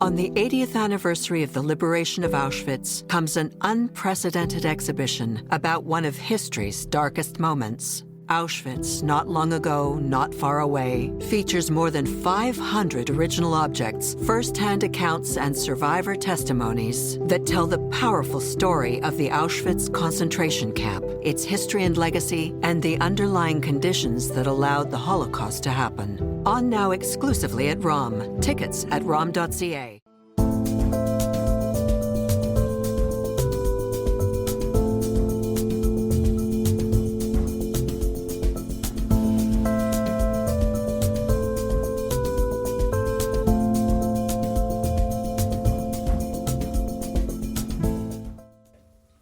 On the 80th anniversary of the liberation of Auschwitz comes an unprecedented exhibition about one of history's darkest moments. Auschwitz, not long ago, not far away, features more than 500 original objects, first-hand accounts, and survivor testimonies that tell the powerful story of the Auschwitz concentration camp, its history and legacy, and the underlying conditions that allowed the Holocaust to happen. On now exclusively at ROM. Tickets at rom.ca.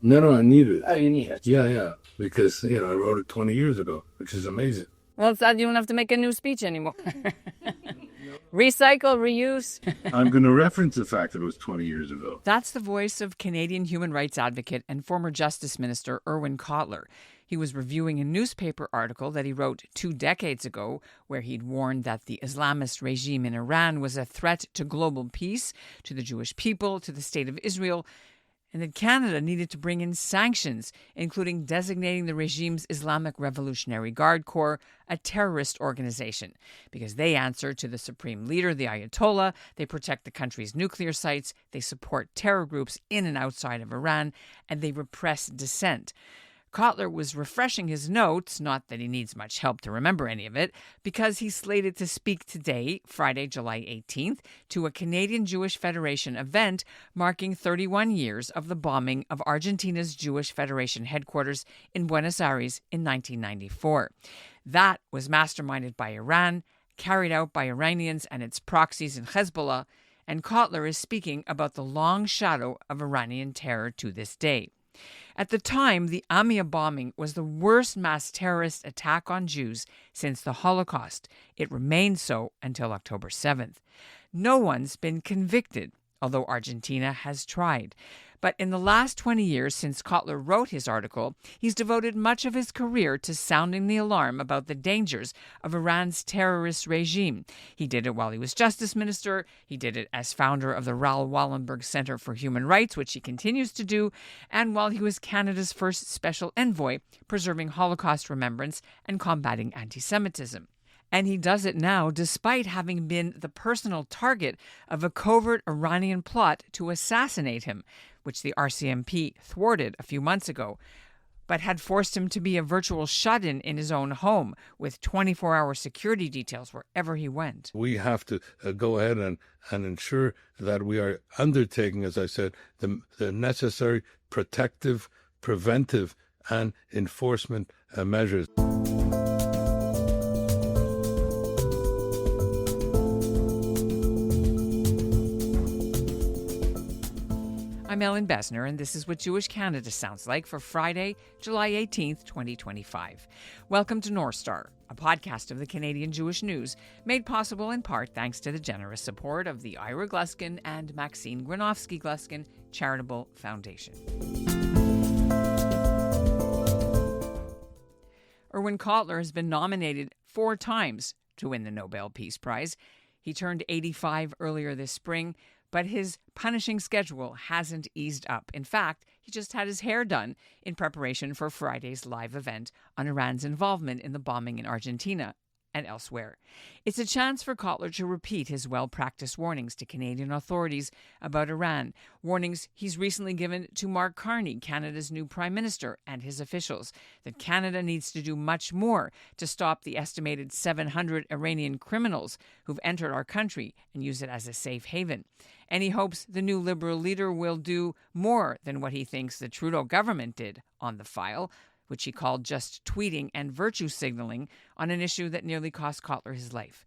No, I need it. Oh, you need it? Yeah. Because, I wrote it 20 years ago, which is amazing. Well, it's that you don't have to make a new speech anymore. Recycle, reuse. I'm going to reference the fact that it was 20 years ago. That's the voice of Canadian human rights advocate and former Justice Minister Irwin Cotler. He was reviewing a newspaper article that he wrote 2 decades ago where he'd warned that the Islamist regime in Iran was a threat to global peace, to the Jewish people, to the state of Israel, and that Canada needed to bring in sanctions, including designating the regime's Islamic Revolutionary Guard Corps a terrorist organization, because they answer to the supreme leader, the Ayatollah, they protect the country's nuclear sites, they support terror groups in and outside of Iran, and they repress dissent. Cotler was refreshing his notes, not that he needs much help to remember any of it, because he's slated to speak today, Friday, July 18th, to a Canadian Jewish Federation event marking 31 years of the bombing of Argentina's Jewish Federation headquarters in Buenos Aires in 1994. That was masterminded by Iran, carried out by Iranians and its proxies in Hezbollah, and Cotler is speaking about the long shadow of Iranian terror to this day. At the time, the AMIA bombing was the worst mass terrorist attack on Jews since the Holocaust. It remained so until October 7th. No one's been convicted, although Argentina has tried. But in the last 20 years since Cotler wrote his article, he's devoted much of his career to sounding the alarm about the dangers of Iran's terrorist regime. He did it while he was Justice Minister. He did it as founder of the Raoul Wallenberg Centre for Human Rights, which he continues to do, and while he was Canada's first special envoy, preserving Holocaust remembrance and combating anti-Semitism. And he does it now despite having been the personal target of a covert Iranian plot to assassinate him, which the RCMP thwarted a few months ago, but had forced him to be a virtual shut-in in his own home with 24-hour security details wherever he went. We have to go ahead and ensure that we are undertaking, as I said, the necessary protective, preventive, and enforcement measures. I'm Ellen Besner, and this is what Jewish Canada sounds like for Friday, July 18th, 2025. Welcome to North Star, a podcast of the Canadian Jewish News, made possible in part thanks to the generous support of the Ira Gluskin and Maxine Gronowski-Gluskin Charitable Foundation. Irwin Cotler has been nominated 4 times to win the Nobel Peace Prize. He turned 85 earlier this spring, but his punishing schedule hasn't eased up. In fact, he just had his hair done in preparation for Friday's live event on Iran's involvement in the bombing in Argentina and elsewhere. It's a chance for Cotler to repeat his well-practiced warnings to Canadian authorities about Iran, warnings he's recently given to Mark Carney, Canada's new Prime Minister, and his officials, that Canada needs to do much more to stop the estimated 700 Iranian criminals who've entered our country and use it as a safe haven. And he hopes the new Liberal leader will do more than what he thinks the Trudeau government did on the file, which he called just tweeting and virtue signaling on an issue that nearly cost Cotler his life.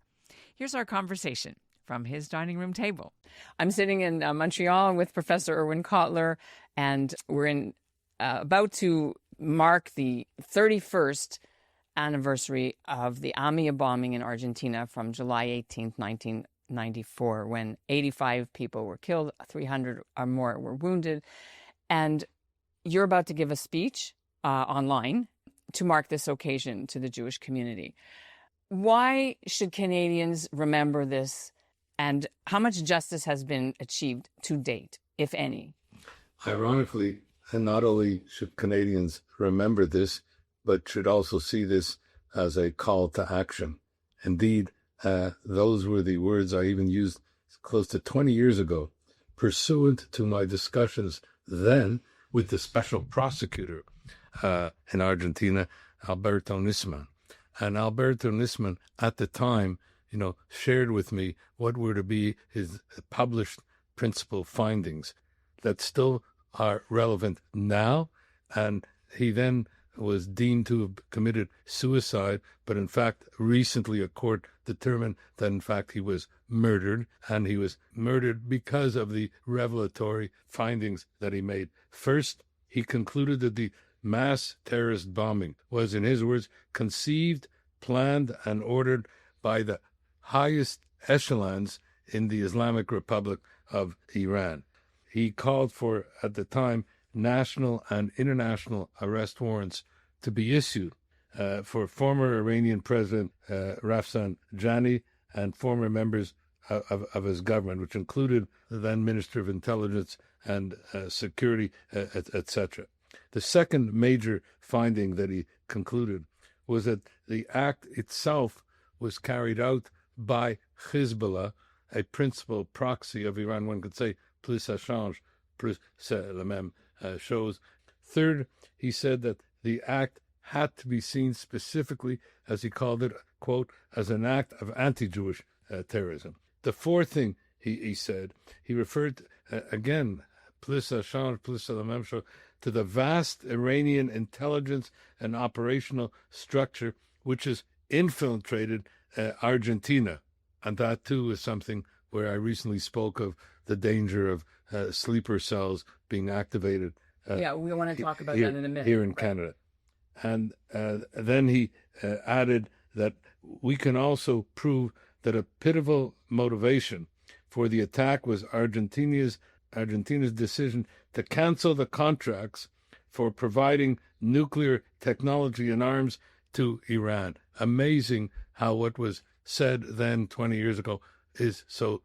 Here's our conversation from his dining room table. I'm sitting in Montreal with Professor Irwin Cotler, and we're about to mark the 31st anniversary of the AMIA bombing in Argentina from July 18th, 1994, when 85 people were killed, 300 or more were wounded. And you're about to give a speech online to mark this occasion to the Jewish community. Why should Canadians remember this And how much justice has been achieved to date, if any? Ironically, and not only should Canadians remember this, but should also see this as a call to action. Indeed, those were the words I even used close to 20 years ago, pursuant to my discussions then with the special prosecutor in Argentina, Alberto Nisman. And Alberto Nisman, at the time, shared with me what were to be his published principal findings that still are relevant now. And he then was deemed to have committed suicide, but in fact, recently a court determined that in fact he was murdered, and he was murdered because of the revelatory findings that he made. First, he concluded that the mass terrorist bombing was, in his words, conceived, planned, and ordered by the highest echelons in the Islamic Republic of Iran. He called for, at the time, national and international arrest warrants to be issued for former Iranian President Rafsanjani and former members of his government, which included the then Minister of Intelligence and Security, etc. The second major finding that he concluded was that the act itself was carried out by Hezbollah, a principal proxy of Iran. One could say, plus ça change, plus c'est la même chose. Third, he said that the act had to be seen specifically, as he called it, quote, as an act of anti-Jewish terrorism. The fourth thing he said, he referred again, plus ça change, plus c'est la même chose, to the vast Iranian intelligence and operational structure which has infiltrated Argentina. And that, too, is something where I recently spoke of the danger of sleeper cells being activated. We want to talk about that in a minute. Here in Canada. And then he added that we can also prove that a pivotal motivation for the attack was Argentina's decision to cancel the contracts for providing nuclear technology and arms to Iran. Amazing how what was said then 20 years ago is so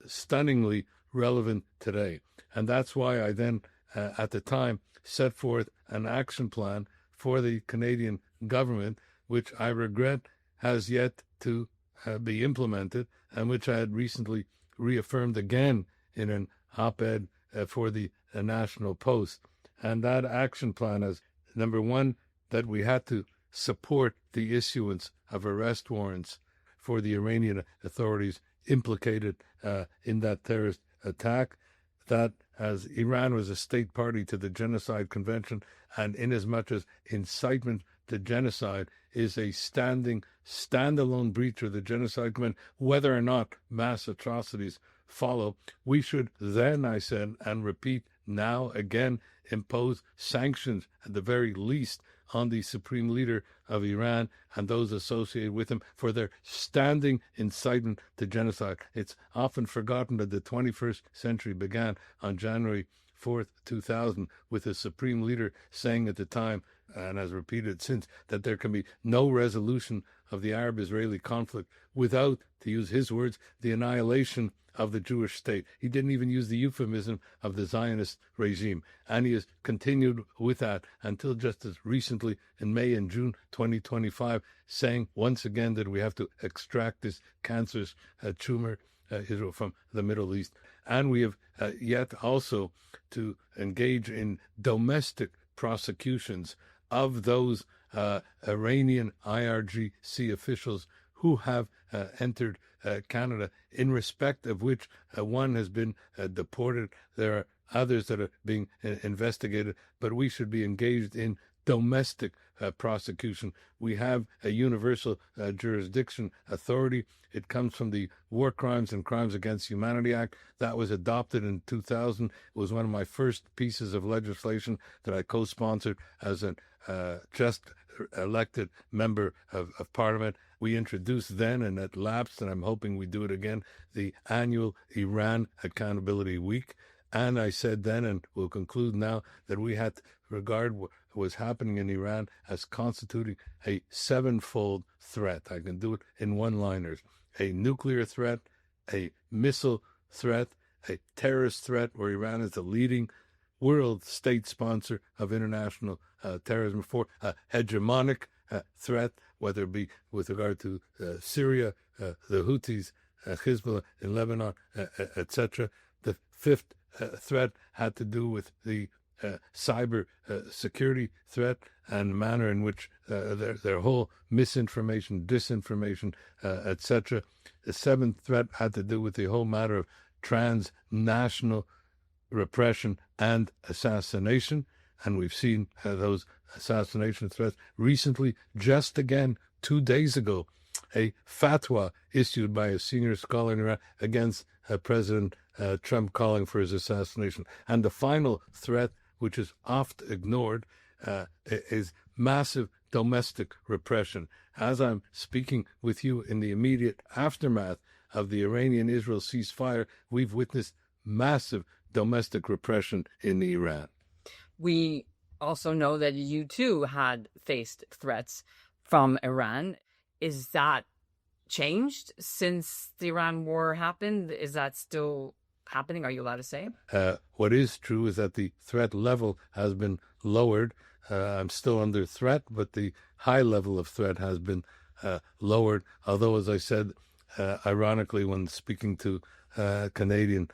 stunningly relevant today. And that's why I then, at the time, set forth an action plan for the Canadian government, which I regret has yet to be implemented, and which I had recently reaffirmed again in an op-ed for the National Post. And that action plan is, number one, that we had to support the issuance of arrest warrants for the Iranian authorities implicated in that terrorist attack, that as Iran was a state party to the Genocide Convention, and inasmuch as incitement to genocide is a standalone breach of the Genocide Convention, whether or not mass atrocities follow, we should then, I said, and repeat now again, impose sanctions at the very least on the supreme leader of Iran and those associated with him for their standing incitement to genocide. It's often forgotten that the 21st century began on January 4th, 2000, with the supreme leader saying at the time, and has repeated since, that there can be no resolution of the Arab-Israeli conflict without, to use his words, the annihilation of the Jewish state. He didn't even use the euphemism of the Zionist regime. And he has continued with that until just as recently in May and June 2025, saying once again that we have to extract this cancerous tumor, Israel, from the Middle East. And we have yet also to engage in domestic prosecutions of those Iranian IRGC officials who have entered Canada, in respect of which one has been deported. There are others that are being investigated, but we should be engaged in domestic prosecution. We have a universal jurisdiction authority. It comes from the War Crimes and Crimes Against Humanity Act that was adopted in 2000. It was one of my first pieces of legislation that I co-sponsored as a just elected member of Parliament. We introduced then, and it lapsed, and I'm hoping we do it again, the annual Iran Accountability Week. And I said then, and we'll conclude now, that we had to regard what was happening in Iran as constituting a sevenfold threat. I can do it in one-liners. A nuclear threat, a missile threat, a terrorist threat, where Iran is the leading world state sponsor of international terrorism, for a hegemonic threat, whether it be with regard to Syria, the Houthis, Hezbollah in Lebanon, etc. The fifth threat had to do with the cyber security threat and the manner in which their whole misinformation, disinformation, etc. The seventh threat had to do with the whole matter of transnational repression and assassination. And we've seen those assassination threats recently. Just again, 2 days ago, a fatwa issued by a senior scholar in Iran against President Trump, calling for his assassination. And the final threat, which is oft ignored, is massive domestic repression. As I'm speaking with you, in the immediate aftermath of the Iranian-Israel ceasefire, we've witnessed massive domestic repression in Iran. We also know that you too had faced threats from Iran. Is that changed since the Iran war happened? Is that still happening? Are you allowed to say? What is true is that the threat level has been lowered. I'm still under threat, but the high level of threat has been lowered. Although, as I said, ironically, when speaking to Canadian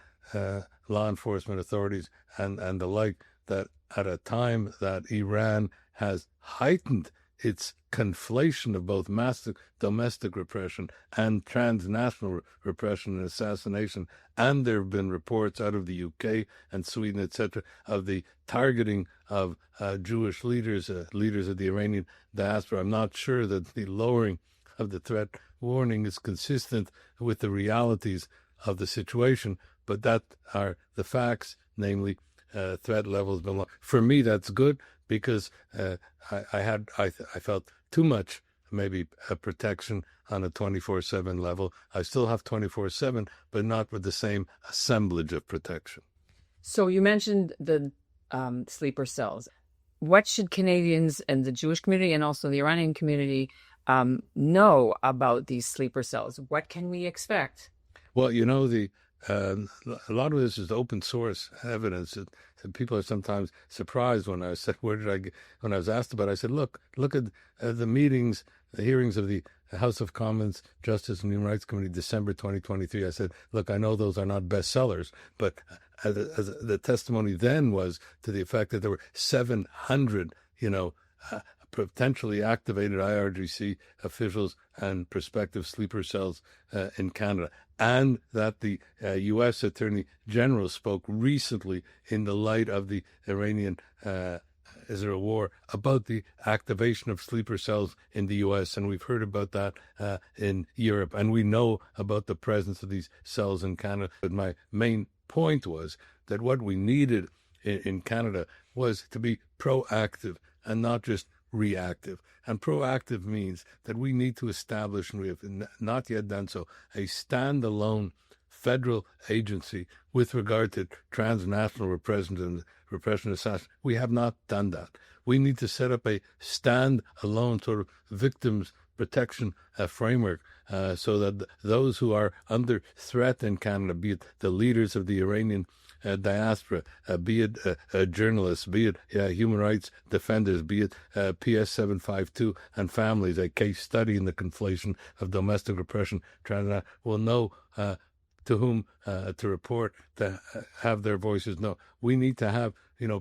law enforcement authorities and the like, that at a time that Iran has heightened its conflation of both massive domestic repression and transnational repression and assassination, and there have been reports out of the UK and Sweden, etc., of the targeting of Jewish leaders, leaders of the Iranian diaspora. I'm not sure that the lowering of the threat warning is consistent with the realities of the situation, but that are the facts, namely threat levels below. For me, that's good, because I felt too much, maybe, protection on a 24/7 level. I still have 24/7, but not with the same assemblage of protection. So you mentioned the sleeper cells. What should Canadians and the Jewish community and also the Iranian community know about these sleeper cells? What can we expect? Well, you know, a lot of this is open source evidence. And people are sometimes surprised when I said, when I was asked about it, I said, look at the meetings, the hearings of the House of Commons Justice and Human Rights Committee, December 2023. I said, look, I know those are not bestsellers, but as the testimony then was to the effect that there were 700, potentially activated IRGC officials and prospective sleeper cells in Canada, and that the U.S. Attorney General spoke recently in the light of the Iranian-Israel war about the activation of sleeper cells in the U.S., and we've heard about that in Europe, and we know about the presence of these cells in Canada. But my main point was that what we needed in Canada was to be proactive and not just reactive. And proactive means that we need to establish, and we have not yet done so, a standalone federal agency with regard to transnational repression and assassination. We have not done that. We need to set up a stand-alone sort of victims protection framework so that those who are under threat in Canada, be it the leaders of the Iranian diaspora, be it journalists, be it human rights defenders, be it PS 752 and families, a case study in the conflation of domestic repression, will know to whom to report, to have their voices know. We need to have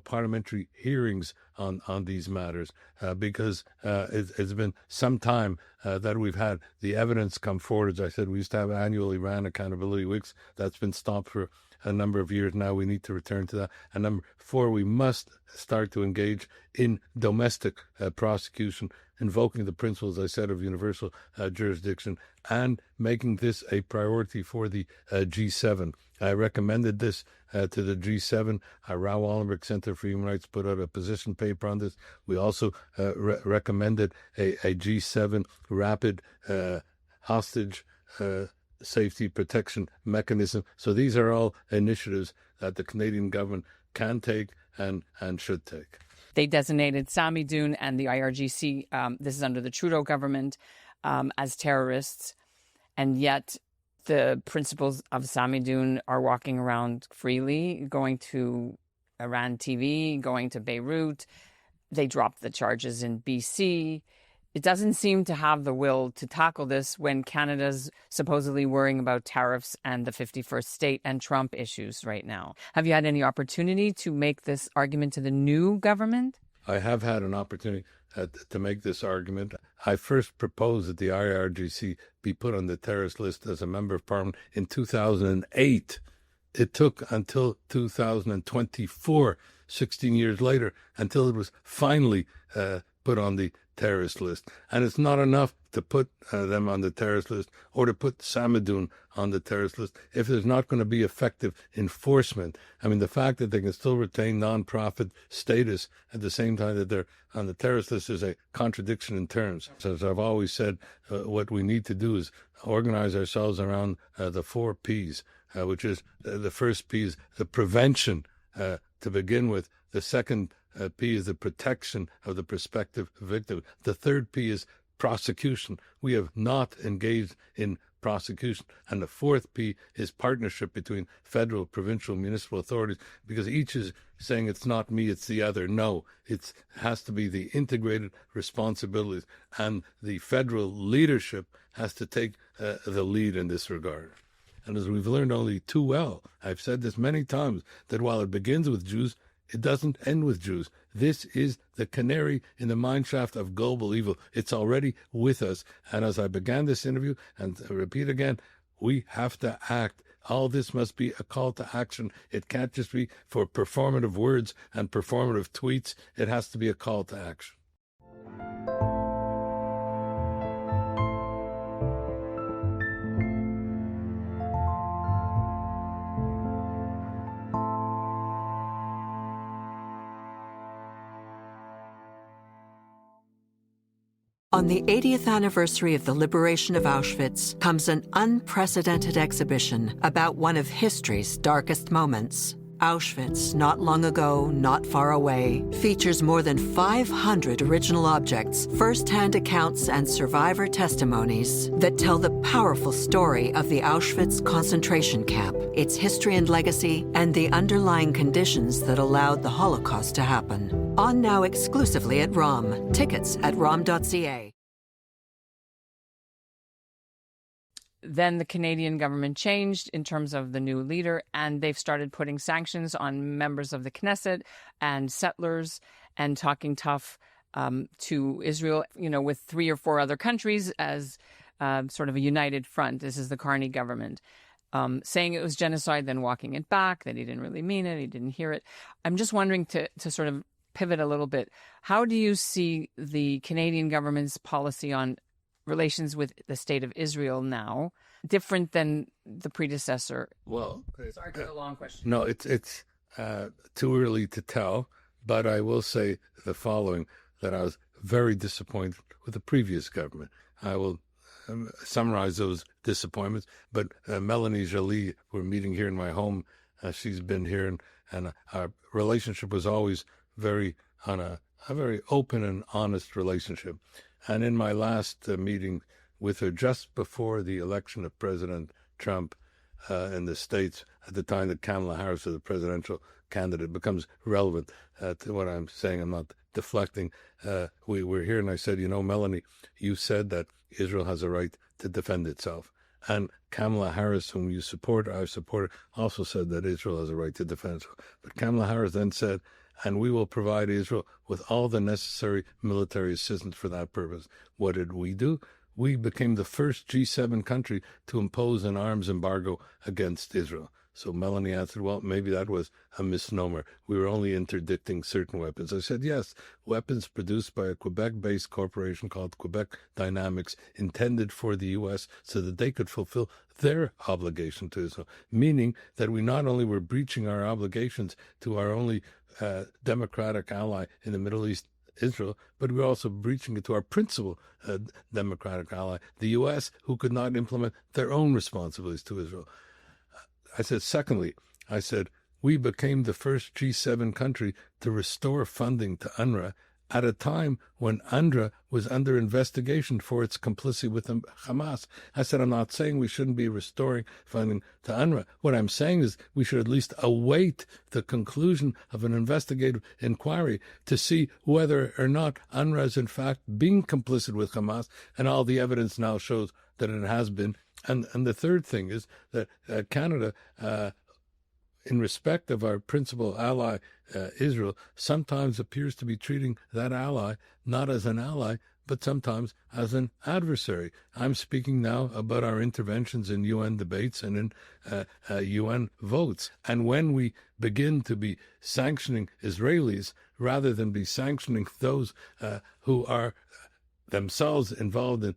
parliamentary hearings on these matters because it's been some time that we've had the evidence come forward. As I said, we used to have annual Iran Accountability Weeks. That's been stopped for a number of years now. We need to return to that. And number 4, we must start to engage in domestic prosecution, invoking the principles, I said, of universal jurisdiction, and making this a priority for the G7. I recommended this to the G7. Raoul Wallenberg Centre for Human Rights put out a position paper on this. We also recommended a G7 rapid hostage safety protection mechanism. So these are all initiatives that the Canadian government can take and should take. They designated Sami Doon and the IRGC, this is under the Trudeau government, as terrorists. And yet the principals of Samidoun are walking around freely, going to Iran TV, going to Beirut. They dropped the charges in BC. It doesn't seem to have the will to tackle this when Canada's supposedly worrying about tariffs and the 51st state and Trump issues right now. Have you had any opportunity to make this argument to the new government? I have had an opportunity to make this argument. I first proposed that the IRGC be put on the terrorist list as a member of parliament in 2008. It took until 2024, 16 years later, until it was finally put on the terrorist list. And it's not enough to put them on the terrorist list or to put Samidoun on the terrorist list if there's not going to be effective enforcement. I mean, the fact that they can still retain non-profit status at the same time that they're on the terrorist list is a contradiction in terms. So as I've always said, what we need to do is organize ourselves around the 4 Ps, which is the first P is the prevention to begin with. The second P is the protection of the prospective victim. The third P is prosecution. We have not engaged in prosecution. And the fourth P is partnership between federal, provincial, municipal authorities, because each is saying it's not me, it's the other. No, it has to be the integrated responsibilities, and the federal leadership has to take the lead in this regard. And as we've learned only too well, I've said this many times, that while it begins with Jews, it doesn't end with Jews. This is the canary in the mineshaft of global evil. It's already with us. And as I began this interview, and I repeat again, we have to act. All this must be a call to action. It can't just be for performative words and performative tweets. It has to be a call to action. On the 80th anniversary of the liberation of Auschwitz comes an unprecedented exhibition about one of history's darkest moments. Auschwitz, not long ago, not far away, features more than 500 original objects, first-hand accounts, and survivor testimonies that tell the powerful story of the Auschwitz concentration camp, its history and legacy, and the underlying conditions that allowed the Holocaust to happen. On now exclusively at ROM. Tickets at rom.ca. Then the Canadian government changed in terms of the new leader, and they've started putting sanctions on members of the Knesset and settlers, and talking tough to Israel, with 3 or 4 other countries as sort of a united front. This is the Carney government. Saying it was genocide, then walking it back, that he didn't really mean it, he didn't hear it. I'm just wondering, to sort of pivot a little bit, how do you see the Canadian government's policy on relations with the state of Israel now different than the predecessor? Well, sorry for the long question. No, it's too early to tell, but I will say the following, that I was very disappointed with the previous government. I will summarize those disappointments, but Melanie Joly, we're meeting here in my home. She's been here, and our relationship was always very on a very open and honest relationship. And in my last meeting with her just before the election of President Trump in the States, at the time that Kamala Harris was the presidential candidate, becomes relevant to what I'm saying. I'm not deflecting. We were here, and I said, Melanie, you said that Israel has a right to defend itself. And Kamala Harris, whom you support, I support, also said that Israel has a right to defend itself. But Kamala Harris then said, and we will provide Israel with all the necessary military assistance for that purpose. What did we do? We became the first G7 country to impose an arms embargo against Israel. So Melanie answered, well, maybe that was a misnomer. We were only interdicting certain weapons. I said, yes, weapons produced by a Quebec-based corporation called Quebec Dynamics, intended for the U.S. so that they could fulfill their obligation to Israel, meaning that we not only were breaching our obligations to our only democratic ally in the Middle East, Israel, but we're also breaching it to our principal democratic ally, the U.S., who could not implement their own responsibilities to Israel. I said, secondly, we became the first G7 country to restore funding to UNRWA at a time when UNRWA was under investigation for its complicity with Hamas. I said, I'm not saying we shouldn't be restoring funding to UNRWA. What I'm saying is we should at least await the conclusion of an investigative inquiry to see whether or not UNRWA is in fact being complicit with Hamas, and all the evidence now shows that it has been. And the third thing is that Canada, in respect of our principal ally, Israel, sometimes appears to be treating that ally not as an ally, but sometimes as an adversary. I'm speaking now about our interventions in UN debates and in UN votes. And when we begin to be sanctioning Israelis rather than be sanctioning those who are themselves involved in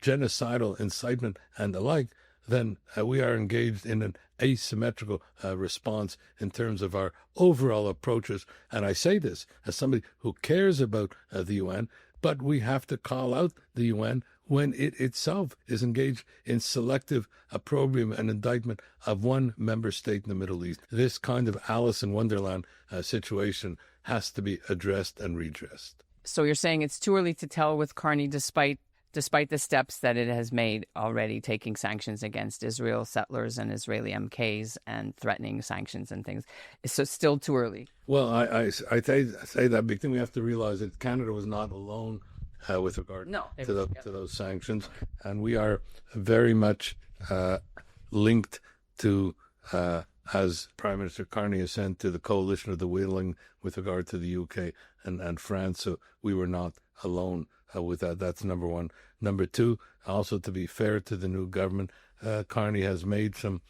genocidal incitement and the like, then we are engaged in an asymmetrical response in terms of our overall approaches. And I say this as somebody who cares about the UN, but we have to call out the UN when it itself is engaged in selective opprobrium and indictment of one member state in the Middle East. This kind of Alice in Wonderland situation has to be addressed and redressed. So you're saying it's too early to tell with Carney, despite the steps that it has made already, taking sanctions against Israel settlers and Israeli MKs and threatening sanctions and things. So it's still too early. Well, I say that because we have to realize that Canada was not alone with regard to those sanctions. And we are very much linked to, as Prime Minister Carney has said, to the coalition of the willing with regard to the UK and France. So we were not alone with that. That's number one. Number two, also to be fair to the new government, Carney has made some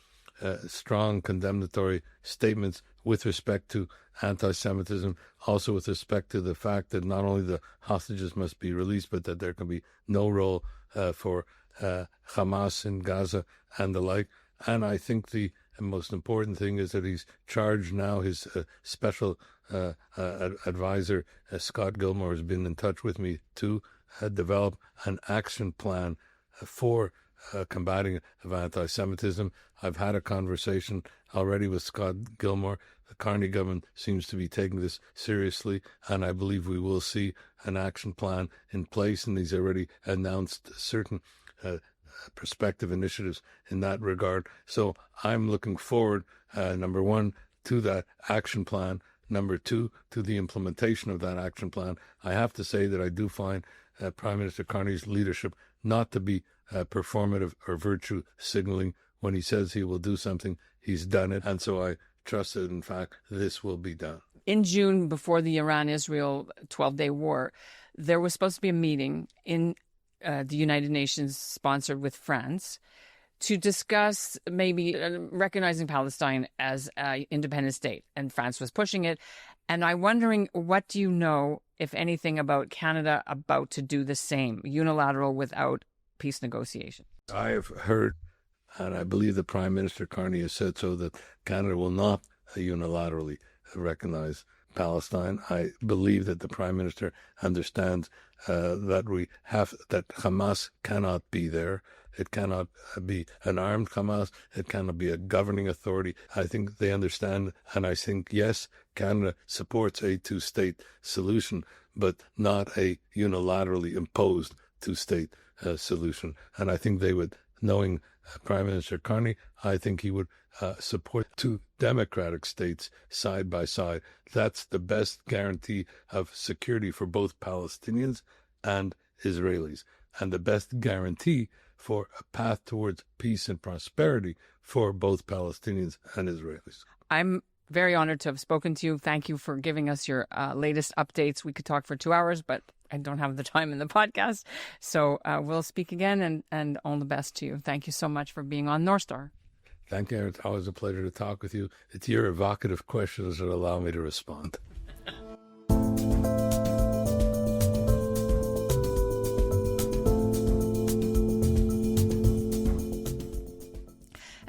strong condemnatory statements with respect to anti-Semitism, also with respect to the fact that not only the hostages must be released, but that there can be no role for Hamas in Gaza and the like. And I think the most important thing is that he's charged now his special advisor, Scott Gilmore, has been in touch with me to develop an action plan for combating of anti-Semitism. I've had a conversation already with Scott Gilmore. The Carney government seems to be taking this seriously, and I believe we will see an action plan in place, and he's already announced certain prospective initiatives in that regard. So I'm looking forward, number one, to that action plan. Number two, to the implementation of that action plan. I have to say that I do find Prime Minister Carney's leadership not to be performative or virtue signaling. When he says he will do something, he's done it. And so I trust that, in fact, this will be done. In June, before the Iran-Israel 12-day war, there was supposed to be a meeting in the United Nations sponsored with France to discuss maybe recognizing Palestine as an independent state. And France was pushing it. And I'm wondering, what do you know, if anything, about Canada about to do the same, unilateral without peace negotiation? I have heard, and I believe the Prime Minister Carney has said so, that Canada will not unilaterally recognize Palestine. I believe that the Prime Minister understands that Hamas cannot be there. It cannot be an armed Hamas. It cannot be a governing authority. I think they understand, and I think, yes, Canada supports a two-state solution, but not a unilaterally imposed two-state solution. And I think they would, knowing Prime Minister Carney, I think he would support two democratic states side by side. That's the best guarantee of security for both Palestinians and Israelis, and the best guarantee for a path towards peace and prosperity for both Palestinians and Israelis. I'm very honored to have spoken to you. Thank you for giving us your latest updates. We could talk for 2 hours, but I don't have the time in the podcast. So we'll speak again, and all the best to you. Thank you so much for being on North Star. Thank you. It's always a pleasure to talk with you. It's your evocative questions that allow me to respond.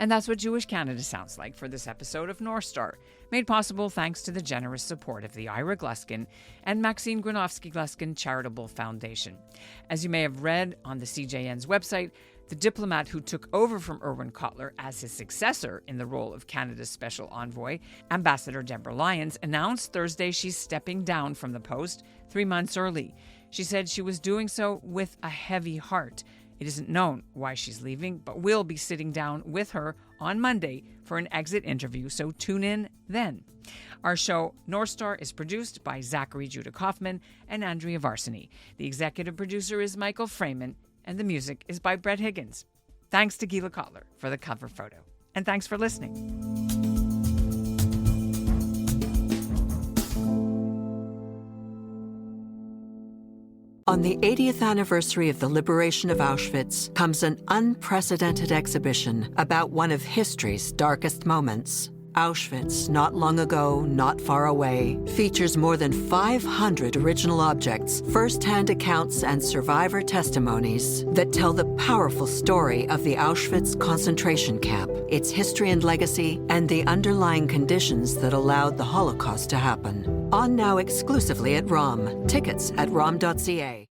And that's what Jewish Canada sounds like for this episode of North Star, made possible thanks to the generous support of the Ira Gluskin and Maxine Gronowski Gluskin Charitable Foundation. As you may have read on the CJN's website, The diplomat who took over from Irwin Cotler as his successor in the role of Canada's special envoy, Ambassador Deborah Lyons, announced Thursday she's stepping down from the post 3 months early. She said she was doing so with a heavy heart. It isn't known why she's leaving, but we'll be sitting down with her on Monday for an exit interview, so tune in then. Our show, North Star, is produced by Zachary Judah Kaufman and Andrea Varsany. The executive producer is Michael Freeman, and the music is by Brett Higgins. Thanks to Gila Cotler for the cover photo. And thanks for listening. On the 80th anniversary of the liberation of Auschwitz comes an unprecedented exhibition about one of history's darkest moments. Auschwitz, not long ago, not far away, features more than 500 original objects, first-hand accounts, and survivor testimonies that tell the powerful story of the Auschwitz concentration camp, its history and legacy, and the underlying conditions that allowed the Holocaust to happen. On now exclusively at ROM. Tickets at rom.ca.